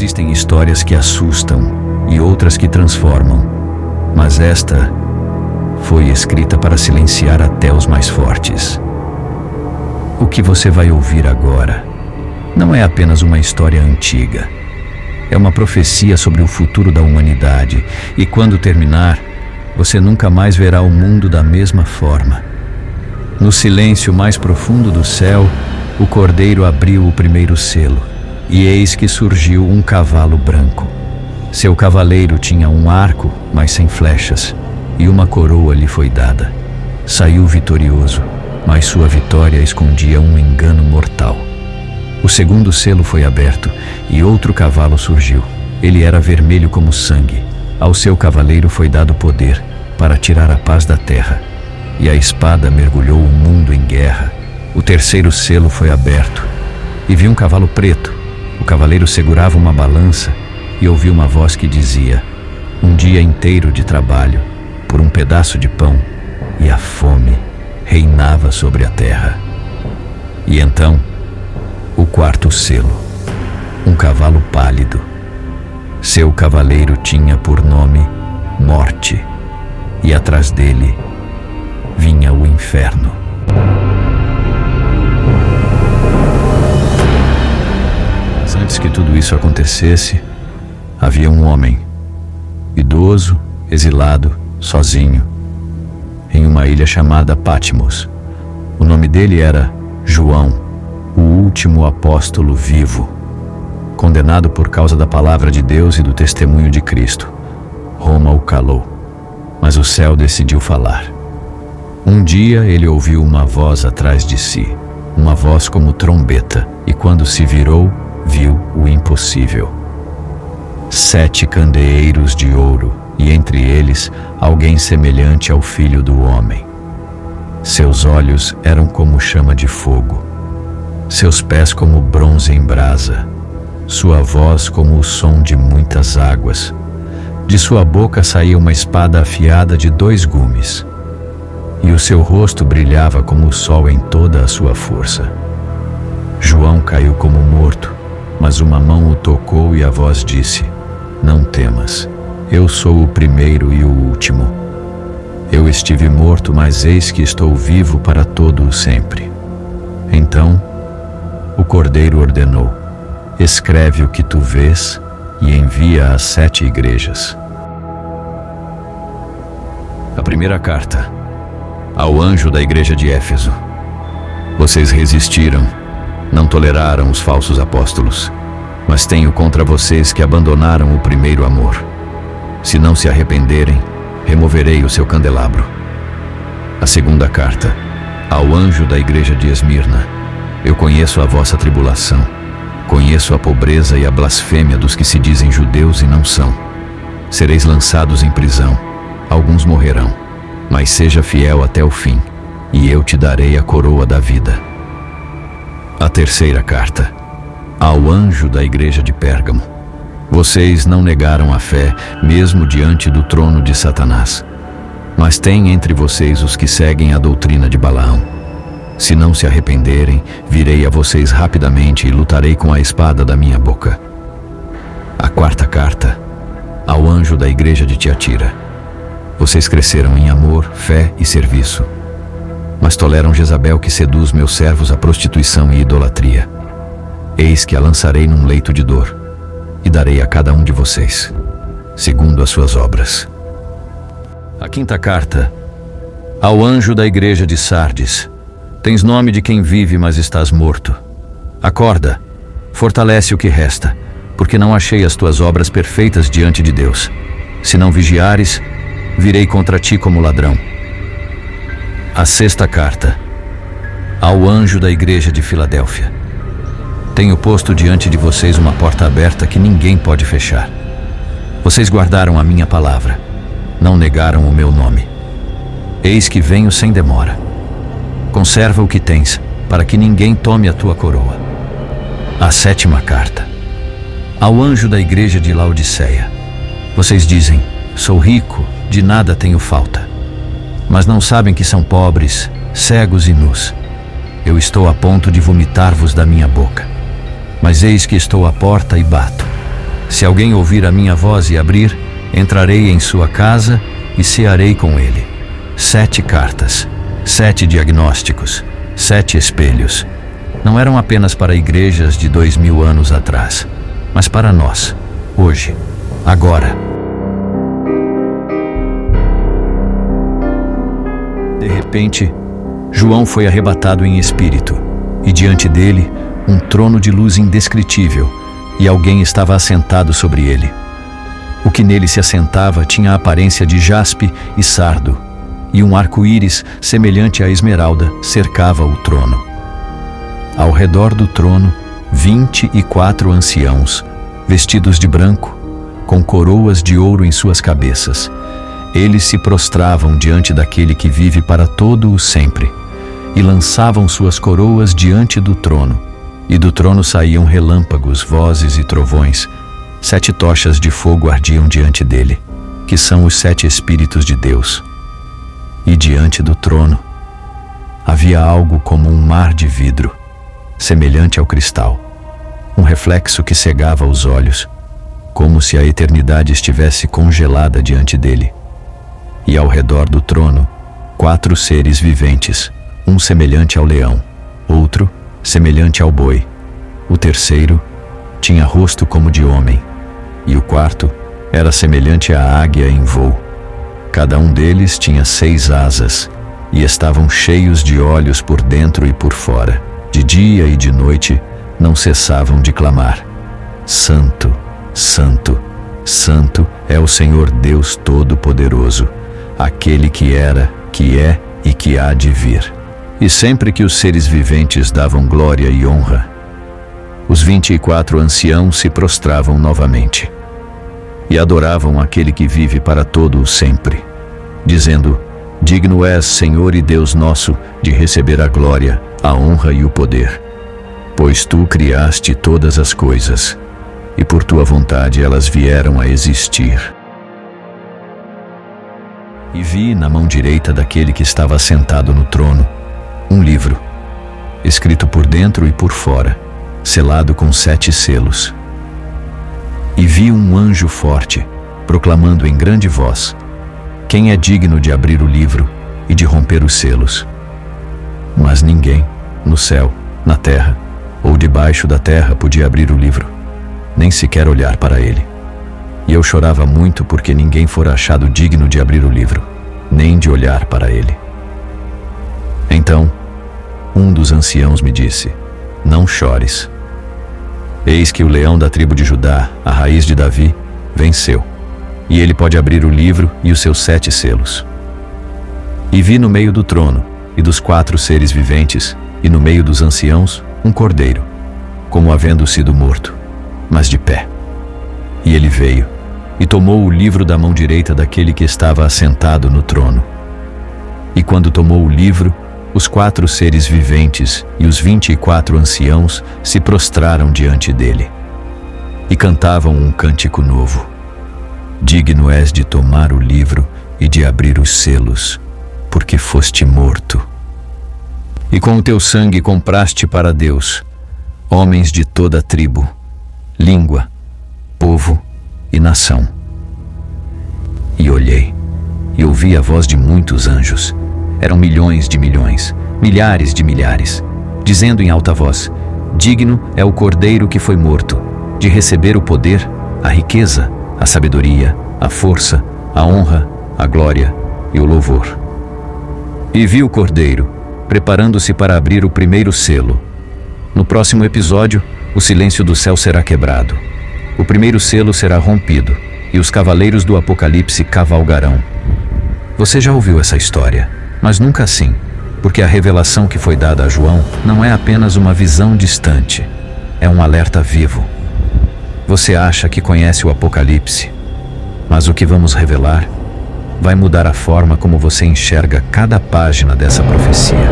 Existem histórias que assustam e outras que transformam, mas esta foi escrita para silenciar até os mais fortes. O que você vai ouvir agora não é apenas uma história antiga. É uma profecia sobre o futuro da humanidade, e quando terminar, você nunca mais verá o mundo da mesma forma. No silêncio mais profundo do céu, o cordeiro abriu o primeiro selo, e eis que surgiu um cavalo branco. Seu cavaleiro tinha um arco, mas sem flechas, e uma coroa lhe foi dada. Saiu vitorioso, mas sua vitória escondia um engano mortal. O segundo selo foi aberto, e outro cavalo surgiu. Ele era vermelho como sangue. Ao seu cavaleiro foi dado poder para tirar a paz da terra, e a espada mergulhou o mundo em guerra. O terceiro selo foi aberto, e vi um cavalo preto. O cavaleiro segurava uma balança, e ouvi uma voz que dizia: um dia inteiro de trabalho, por um pedaço de pão, e a fome reinava sobre a terra. E então, o quarto selo, um cavalo pálido. Seu cavaleiro tinha por nome Morte, e atrás dele vinha o inferno. Mas antes que tudo isso acontecesse, havia um homem, idoso, exilado, sozinho, em uma ilha chamada Patmos. O nome dele era João, o último apóstolo vivo, condenado por causa da palavra de Deus e do testemunho de Cristo. Roma o calou, mas o céu decidiu falar. Um dia ele ouviu uma voz atrás de si, uma voz como trombeta, e quando se virou, viu o impossível. 7 candeeiros de ouro, e entre eles alguém semelhante ao Filho do Homem. Seus olhos eram como chama de fogo, seus pés como bronze em brasa, sua voz como o som de muitas águas. De sua boca saía uma espada afiada de 2 gumes, e o seu rosto brilhava como o sol em toda a sua força. João caiu como morto, mas uma mão o tocou e a voz disse: não temas, eu sou o primeiro e o último. Eu estive morto, mas eis que estou vivo para todo o sempre. Então, o cordeiro ordenou: escreve o que tu vês e envia às 7 igrejas. A primeira carta, ao anjo da igreja de Éfeso. Vocês resistiram, não toleraram os falsos apóstolos, mas tenho contra vocês que abandonaram o primeiro amor. Se não se arrependerem, removerei o seu candelabro. A segunda carta, ao anjo da igreja de Esmirna. Eu conheço a vossa tribulação, conheço a pobreza e a blasfêmia dos que se dizem judeus e não são. Sereis lançados em prisão, alguns morrerão, mas seja fiel até o fim, e eu te darei a coroa da vida. A terceira carta, ao anjo da igreja de Pérgamo. Vocês não negaram a fé, mesmo diante do trono de Satanás. Mas tem entre vocês os que seguem a doutrina de Balaão. Se não se arrependerem, virei a vocês rapidamente e lutarei com a espada da minha boca. A quarta carta, ao anjo da igreja de Tiatira. Vocês cresceram em amor, fé e serviço, mas toleram Jezabel, que seduz meus servos à prostituição e idolatria. Eis que a lançarei num leito de dor, e darei a cada um de vocês, segundo as suas obras. A quinta carta, ao anjo da igreja de Sardes. Tens nome de quem vive, mas estás morto. Acorda, fortalece o que resta, porque não achei as tuas obras perfeitas diante de Deus. Se não vigiares, virei contra ti como ladrão. A sexta carta, ao anjo da igreja de Filadélfia. Tenho posto diante de vocês uma porta aberta que ninguém pode fechar. Vocês guardaram a minha palavra, não negaram o meu nome. Eis que venho sem demora. Conserva o que tens, para que ninguém tome a tua coroa. A sétima carta, ao anjo da igreja de Laodiceia. Vocês dizem: sou rico, de nada tenho falta. Mas não sabem que são pobres, cegos e nus. Eu estou a ponto de vomitar-vos da minha boca. Mas eis que estou à porta e bato. Se alguém ouvir a minha voz e abrir, entrarei em sua casa e cearei com ele. 7 cartas, 7 diagnósticos, 7 espelhos. Não eram apenas para igrejas de 2000 anos atrás, mas para nós, hoje, agora. De repente, João foi arrebatado em espírito, e diante dele, um trono de luz indescritível, e alguém estava assentado sobre ele. O que nele se assentava tinha a aparência de jaspe e sardo, e um arco-íris semelhante à esmeralda cercava o trono. Ao redor do trono, 24 anciãos, vestidos de branco, com coroas de ouro em suas cabeças. Eles se prostravam diante daquele que vive para todo o sempre, e lançavam suas coroas diante do trono. E do trono saíam relâmpagos, vozes e trovões. 7 tochas de fogo ardiam diante dele, que são os 7 Espíritos de Deus. E diante do trono havia algo como um mar de vidro, semelhante ao cristal, um reflexo que cegava os olhos, como se a eternidade estivesse congelada diante dele. E ao redor do trono, 4 seres viventes, um semelhante ao leão, outro semelhante ao boi. O terceiro tinha rosto como de homem, e o quarto era semelhante à águia em voo. Cada um deles tinha 6 asas, e estavam cheios de olhos por dentro e por fora. De dia e de noite não cessavam de clamar: Santo, Santo, Santo é o Senhor Deus Todo-Poderoso, aquele que era, que é e que há de vir. E sempre que os seres viventes davam glória e honra, os 24 anciãos se prostravam novamente e adoravam aquele que vive para todo o sempre, dizendo: Digno és, Senhor e Deus nosso, de receber a glória, a honra e o poder, pois tu criaste todas as coisas, e por tua vontade elas vieram a existir. E vi na mão direita daquele que estava sentado no trono um livro, escrito por dentro e por fora, selado com 7 selos. E vi um anjo forte, proclamando em grande voz: Quem é digno de abrir o livro e de romper os selos? Mas ninguém, no céu, na terra ou debaixo da terra, podia abrir o livro, nem sequer olhar para ele. E eu chorava muito porque ninguém fora achado digno de abrir o livro, nem de olhar para ele. Então, um dos anciãos me disse: Não chores. Eis que o leão da tribo de Judá, a raiz de Davi, venceu, e ele pode abrir o livro e os seus 7 selos. E vi no meio do trono e dos 4 seres viventes, e no meio dos anciãos, um cordeiro, como havendo sido morto, mas de pé. E ele veio e tomou o livro da mão direita daquele que estava assentado no trono. E quando tomou o livro, os 4 seres viventes e os 24 anciãos se prostraram diante dele e cantavam um cântico novo: Digno és de tomar o livro e de abrir os selos, porque foste morto. E com o teu sangue compraste para Deus homens de toda tribo, língua, povo e nação. E olhei, e ouvi a voz de muitos anjos. Eram milhões de milhões, milhares de milhares, dizendo em alta voz: Digno é o cordeiro que foi morto, de receber o poder, a riqueza, a sabedoria, a força, a honra, a glória e o louvor. E vi o cordeiro, preparando-se para abrir o primeiro selo. No próximo episódio, o silêncio do céu será quebrado. O primeiro selo será rompido, e os cavaleiros do Apocalipse cavalgarão. Você já ouviu essa história, mas nunca assim, porque a revelação que foi dada a João não é apenas uma visão distante, é um alerta vivo. Você acha que conhece o Apocalipse, mas o que vamos revelar vai mudar a forma como você enxerga cada página dessa profecia.